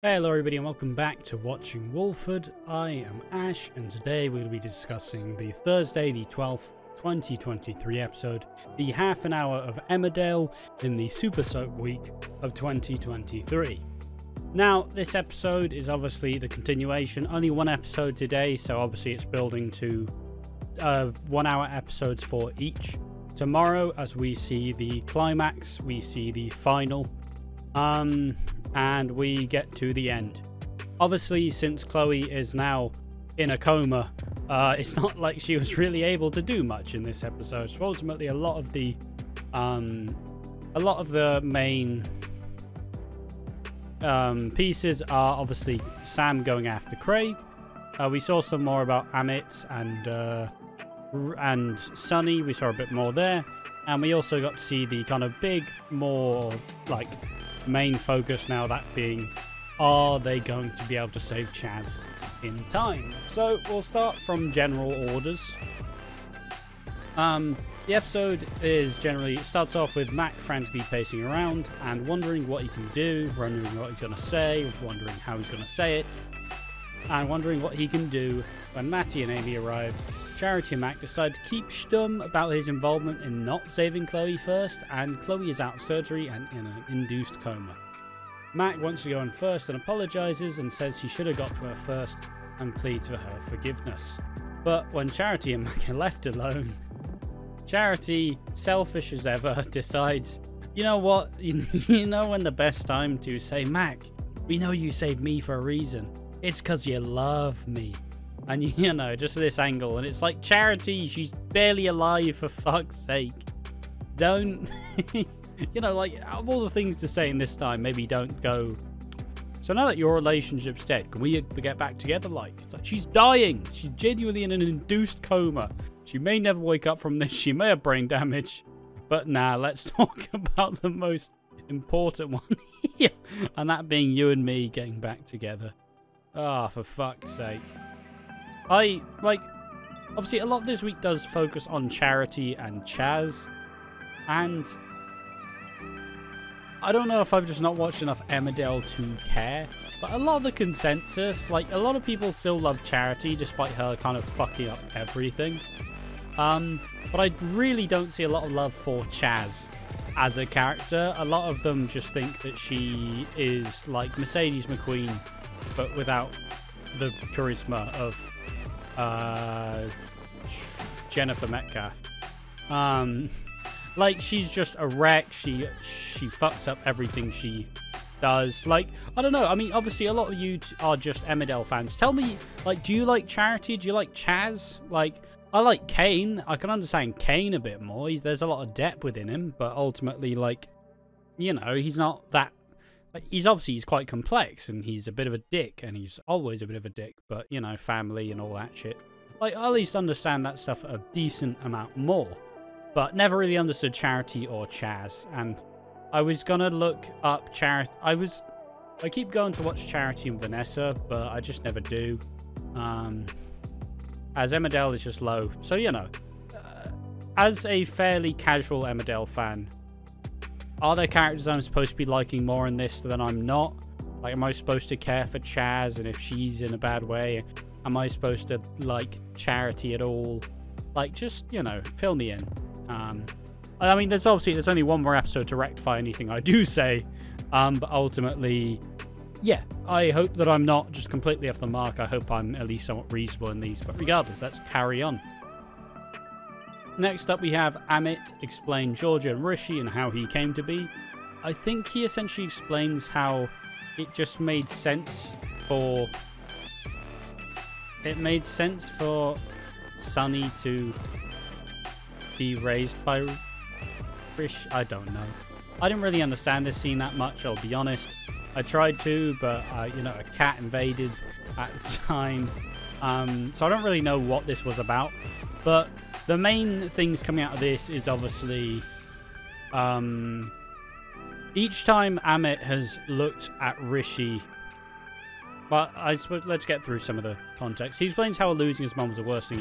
Hello everybody and welcome back to Watching Wolford. I am Ash and today we're going to be discussing the Thursday the 12th 2023 episode, the half an hour of Emmerdale in the Super Soap week of 2023. Now this episode is obviously the continuation, only one episode today, so obviously it's building to 1 hour episodes for each. Tomorrow as we see the climax, we see the final, and we get to the end. Obviously, since Chloe is now in a coma, it's not like she was really able to do much in this episode. So ultimately, a lot of the main pieces are obviously Sam going after Craig. We saw some more about Amit and Sunny. We saw a bit more there, and we also got to see the kind of big, more like main focus now, that being, are they going to be able to save Chaz in time? So we'll start from general orders. The episode starts off with Mac frantically pacing around and wondering what he can do, wondering what he's going to say, wondering how he's going to say it, and wondering what he can do when Matty and Amy arrive. Charity and Mac decide to keep stum about his involvement in not saving Chloe first, and Chloe is out of surgery and in an induced coma. Mac wants to go in first and apologises and says he should have got to her first and pleads for her forgiveness. But when Charity and Mac are left alone, Charity, selfish as ever, decides, you know what, you know when the best time to say, Mac, we know you saved me for a reason. It's 'cause you love me. And, you know, just this angle. And it's like, Charity, she's barely alive, for fuck's sake. Don't, you know, like, out of all the things to say in this time, maybe don't go, so now that your relationship's dead, can we get back together? Like, it's like, she's dying. She's genuinely in an induced coma. She may never wake up from this. She may have brain damage. But nah, let's talk about the most important one here. And that being you and me getting back together. Ah, for fuck's sake. Obviously a lot of this week does focus on Charity and Chaz, and I don't know if I've just not watched enough Emmerdale to care, but a lot of the consensus, like, a lot of people still love Charity despite her kind of fucking up everything, but I really don't see a lot of love for Chaz as a character. A lot of them just think that she is like Mercedes McQueen, but without the charisma of Jennifer Metcalf. Like, she's just a wreck. She fucks up everything she does. Like, I don't know. I mean, obviously a lot of you are just Emmerdale fans. Tell me, like, do you like Charity? Do you like Chaz? Like, I like Kane. I can understand Kane a bit more. There's a lot of depth within him, but ultimately, like, you know, he's not that. Like, he's quite complex, and he's a bit of a dick, and he's always a bit of a dick, but, you know, family and all that shit. Like, I at least understand that stuff a decent amount more, but never really understood Charity or Chaz, and I was gonna look up Charity. I keep going to watch Charity and Vanessa, but I just never do, as Emmerdale is just low. So, you know, as a fairly casual Emmerdale fan, are there characters I'm supposed to be liking more in this than I'm not? Like, am I supposed to care for Chaz, and if she's in a bad way, am I supposed to like Charity at all? Like, just, you know, fill me in. I mean, there's only one more episode to rectify anything I do say, but ultimately, yeah, I hope that I'm not just completely off the mark. I hope I'm at least somewhat reasonable in these, but regardless, let's carry on. Next up, we have Amit explain Georgia and Rishi and how he came to be. I think he essentially explains how it just made sense for... It made sense for Sunny to be raised by Rishi. I don't know. I didn't really understand this scene that much, I'll be honest. I tried to, but, you know, a cat invaded at the time. So I don't really know what this was about. But the main things coming out of this is obviously each time Amit has looked at Rishi, but I suppose let's get through some of the context. He explains how losing his mum was the worst thing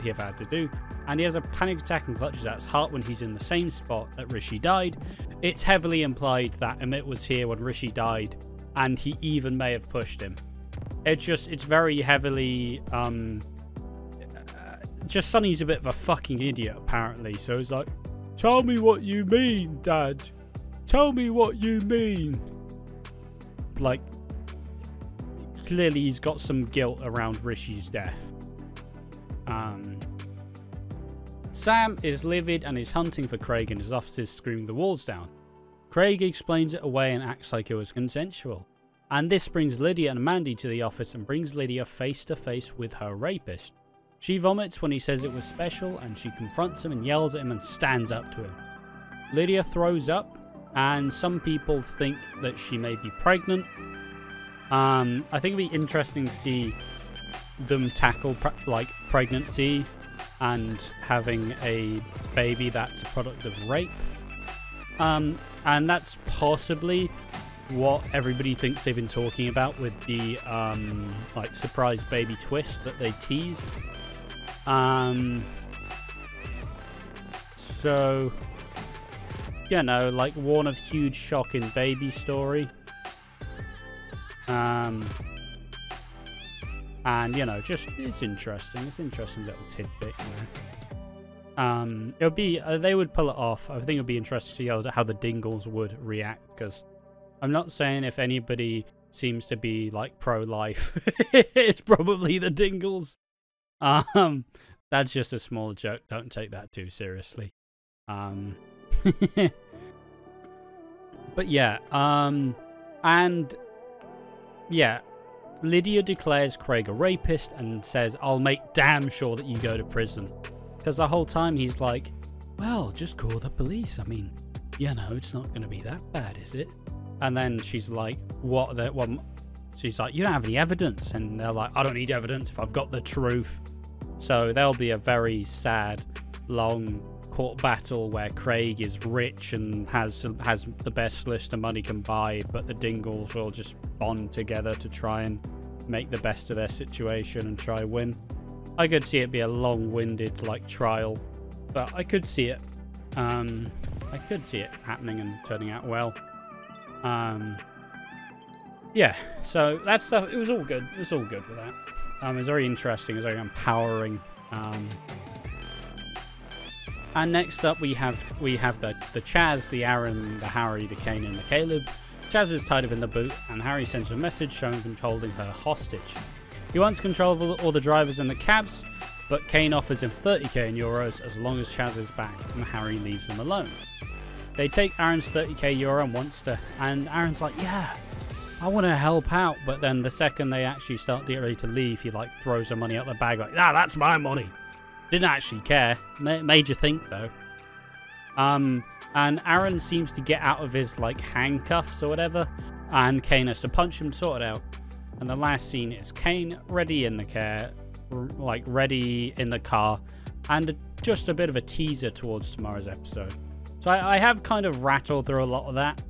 he ever had to do, and he has a panic attack and clutches at his heart when he's in the same spot that Rishi died. It's heavily implied that Amit was here when Rishi died, and he even may have pushed him. It's very heavily, just Sonny's a bit of a fucking idiot, apparently. So he's like, tell me what you mean, Dad. Tell me what you mean. Like, clearly he's got some guilt around Rishi's death. Sam is livid and is hunting for Craig in his offices, screaming the walls down. Craig explains it away and acts like it was consensual. And this brings Lydia and Mandy to the office and brings Lydia face to face with her rapist. She vomits when he says it was special, and she confronts him and yells at him and stands up to him. Lydia throws up, and some people think that she may be pregnant. I think it'd be interesting to see them tackle pregnancy and having a baby that's a product of rape. And that's possibly what everybody thinks they've been talking about with the surprise baby twist that they teased. So, you know, like one of huge shock in baby story. And, you know, just, it's interesting. It's an interesting little tidbit, you know. It'll be, they would pull it off. I think it'll be interesting to see how the Dingles would react, because I'm not saying if anybody seems to be, like, pro-life, it's probably the Dingles. That's just a small joke. Don't take that too seriously. But yeah, and yeah, Lydia declares Craig a rapist and says, I'll make damn sure that you go to prison. Because the whole time he's like, well, just call the police. I mean, you know, it's not going to be that bad, is it? And then she's like, what? She's like, you don't have any evidence. And they're like, I don't need evidence if I've got the truth. So there'll be a very sad, long court battle where Craig is rich and has the best list of money can buy, but the Dingles will just bond together to try and make the best of their situation and try win. I could see it be a long-winded like trial, but I could see it. I could see it happening and turning out well. Yeah, so that stuff, it was all good. It was all good with that. It was very interesting. It was very empowering. And next up, we have the Chaz, the Aaron, the Harry, the Kane, and the Caleb. Chaz is tied up in the boot, and Harry sends a message showing him holding her hostage. He wants control of all the drivers and the cabs, but Kane offers him 30k in euros as long as Chaz is back, and Harry leaves them alone. They take Aaron's 30k euro and Aaron's like, yeah, I want to help out, but then the second they actually start getting ready to leave, he like throws the money out the bag like, that's my money. Didn't actually care. Made you think though. And Aaron seems to get out of his like handcuffs or whatever, and Kane has to punch him to sort it out. And the last scene is Kane ready in the car, and just a bit of a teaser towards tomorrow's episode. So I have kind of rattled through a lot of that.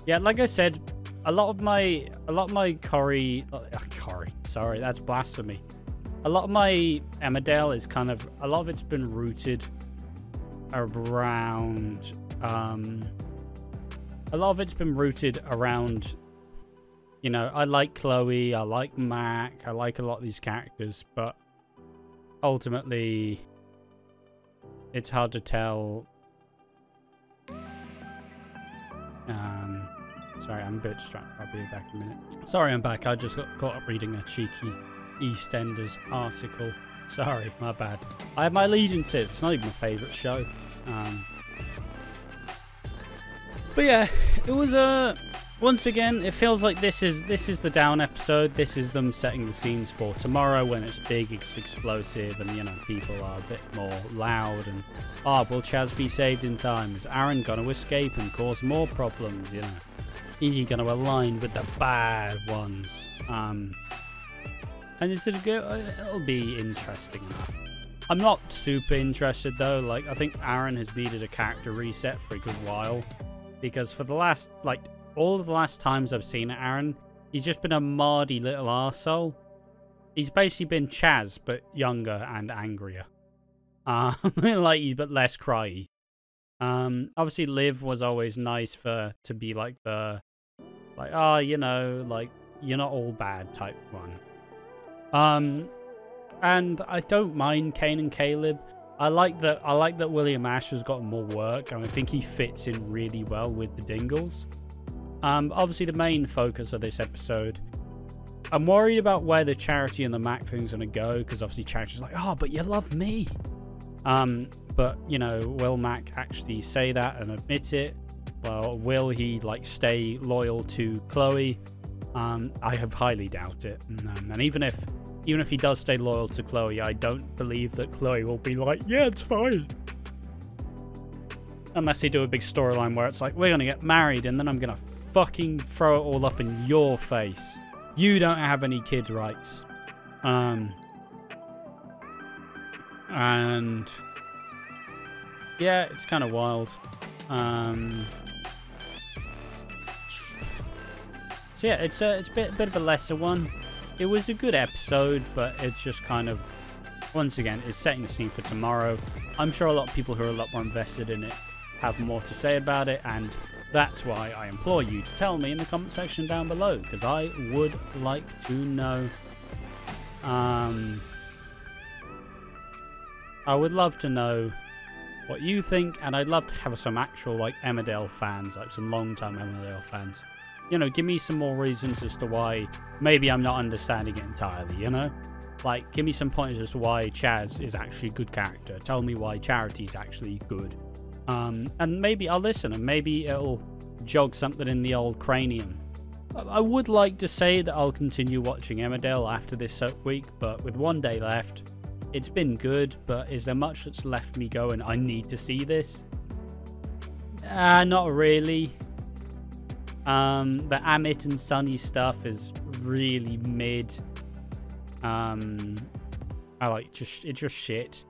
Yeah, like I said, a lot of my Corey, sorry, that's blasphemy. A lot of my Emmerdale is kind of, a lot of it's been rooted around, you know, I like Chloe, I like Mac, I like a lot of these characters, but ultimately, it's hard to tell. Sorry, I'm a bit distracted. I'll be back in a minute. Sorry, I'm back. I just got caught up reading a cheeky Eastenders article. Sorry, my bad. I have my allegiances. It's not even my favourite show. But yeah, it was once again, it feels like this is the down episode. This is them setting the scenes for tomorrow when it's big, it's explosive, and you know people are a bit more loud. And will Chaz be saved in time? Is Aaron gonna escape and cause more problems? You know, is he gonna align with the bad ones? And it'll be interesting enough. I'm not super interested though. Like I think Aaron has needed a character reset for a good while, because for the last all of the last times I've seen Aaron, he's just been a mardy little arsehole. He's basically been Chaz, but younger and angrier. But less cryy. Obviously Liv was always nice to be like the Like, oh, you know, like, you're not all bad type one. And I don't mind Kane and Caleb. I like that William Ash has got more work, and I think he fits in really well with the Dingles. Obviously the main focus of this episode, I'm worried about where the Charity and the Mac thing's gonna go, because obviously Charity's like, oh, but you love me. But, you know, will Mac actually say that and admit it? Well, will he, like, stay loyal to Chloe? I have highly doubt it. And even if he does stay loyal to Chloe, I don't believe that Chloe will be like, yeah, it's fine. Unless they do a big storyline where it's like, we're gonna get married, and then I'm gonna fucking throw it all up in your face. You don't have any kid rights. And yeah, it's kind of wild. So yeah, it's a bit of a lesser one. It was a good episode, but it's just kind of, once again, it's setting the scene for tomorrow. I'm sure a lot of people who are a lot more invested in it have more to say about it, and that's why I implore you to tell me in the comment section down below, because I would like to know. I would love to know what you think, and I'd love to have some actual, like, Emmerdale fans, like some long-time Emmerdale fans. You know, give me some more reasons as to why maybe I'm not understanding it entirely, you know? Like, give me some pointers as to why Chaz is actually a good character. Tell me why Charity's actually good. And maybe I'll listen, and maybe it'll jog something in the old cranium. I would like to say that I'll continue watching Emmerdale after this soap week, but with one day left, it's been good, but is there much that's left me going, I need to see this? Not really. The Amit and Sunny stuff is really mid. It's just shit.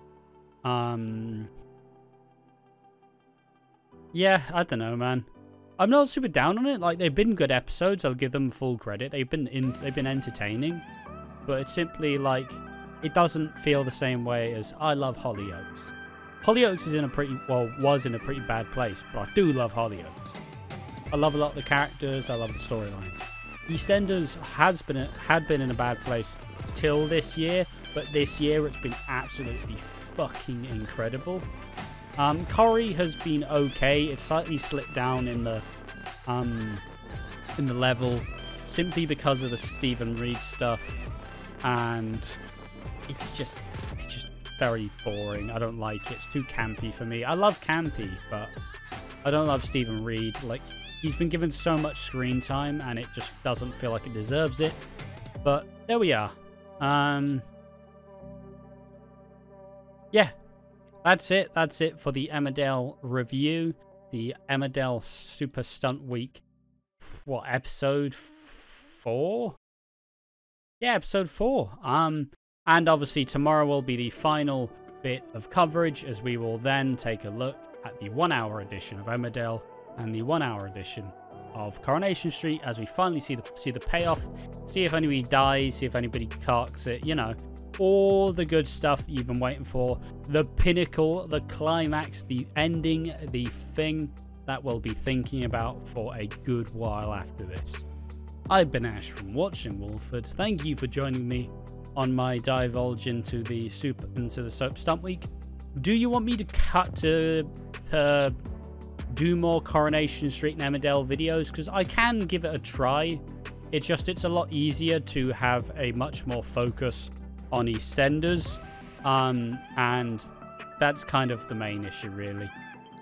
Yeah, I don't know, man. I'm not super down on it. Like, they've been good episodes. I'll give them full credit. They've been entertaining, but it's simply like it doesn't feel the same way as I love Hollyoaks. Hollyoaks is was in a pretty bad place, but I do love Hollyoaks. I love a lot of the characters. I love the storylines. Eastenders had been in a bad place till this year, but this year it's been absolutely fucking incredible. Corrie has been okay. It's slightly slipped down in the level simply because of the Stephen Reed stuff, and it's just very boring. I don't like it. It's too campy for me. I love campy, but I don't love Stephen Reed. Like, he's been given so much screen time, and it just doesn't feel like it deserves it. But there we are. Yeah, that's it. That's it for the Emmerdale review. The Emmerdale Super Stunt Week. What, episode 4? Yeah, episode 4. And obviously tomorrow will be the final bit of coverage, as we will then take a look at the 1-hour edition of Emmerdale and the 1-hour edition of Coronation Street, as we finally see the payoff, see if anybody dies, see if anybody carks it, you know, all the good stuff that you've been waiting for, the pinnacle, the climax, the ending, the thing that we'll be thinking about for a good while after this. I've been Ash from Watching Wolford. Thank you for joining me on my divulge into the Soap Stunt Week. Do you want me to cut to do more Coronation Street and Emmerdale videos? Because I can give it a try. It's a lot easier to have a much more focus on Eastenders, and that's kind of the main issue, really.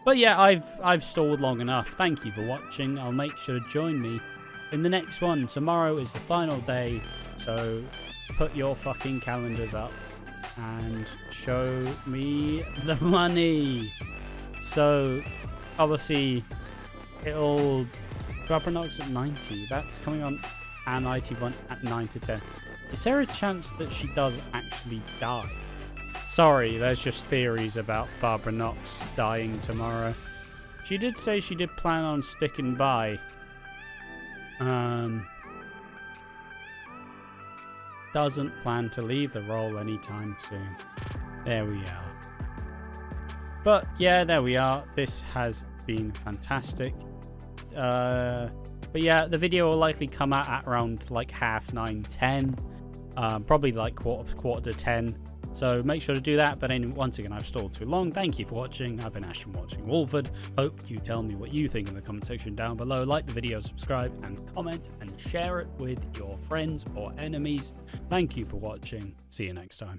But yeah, I've stalled long enough. Thank you for watching. I'll make sure to join me in the next one. Tomorrow is the final day, so put your fucking calendars up and show me the money. So obviously it'll Fabrinox at 90. That's coming on an IT1 at 9 to 10. Is there a chance that she does actually die? Sorry, there's just theories about Barbara Knox dying tomorrow. She did say she did plan on sticking by. Doesn't plan to leave the role anytime soon. There we are. But yeah, there we are. This has been fantastic. But yeah, the video will likely come out at around like 9:30, 10. Probably like quarter to 10. So make sure to do that. But anyway, once again, I've stalled too long. Thank you for watching. I've been Ashton watching Wolford. Hope you tell me what you think in the comment section down below. Like the video, subscribe, and comment, and share it with your friends or enemies. Thank you for watching. See you next time.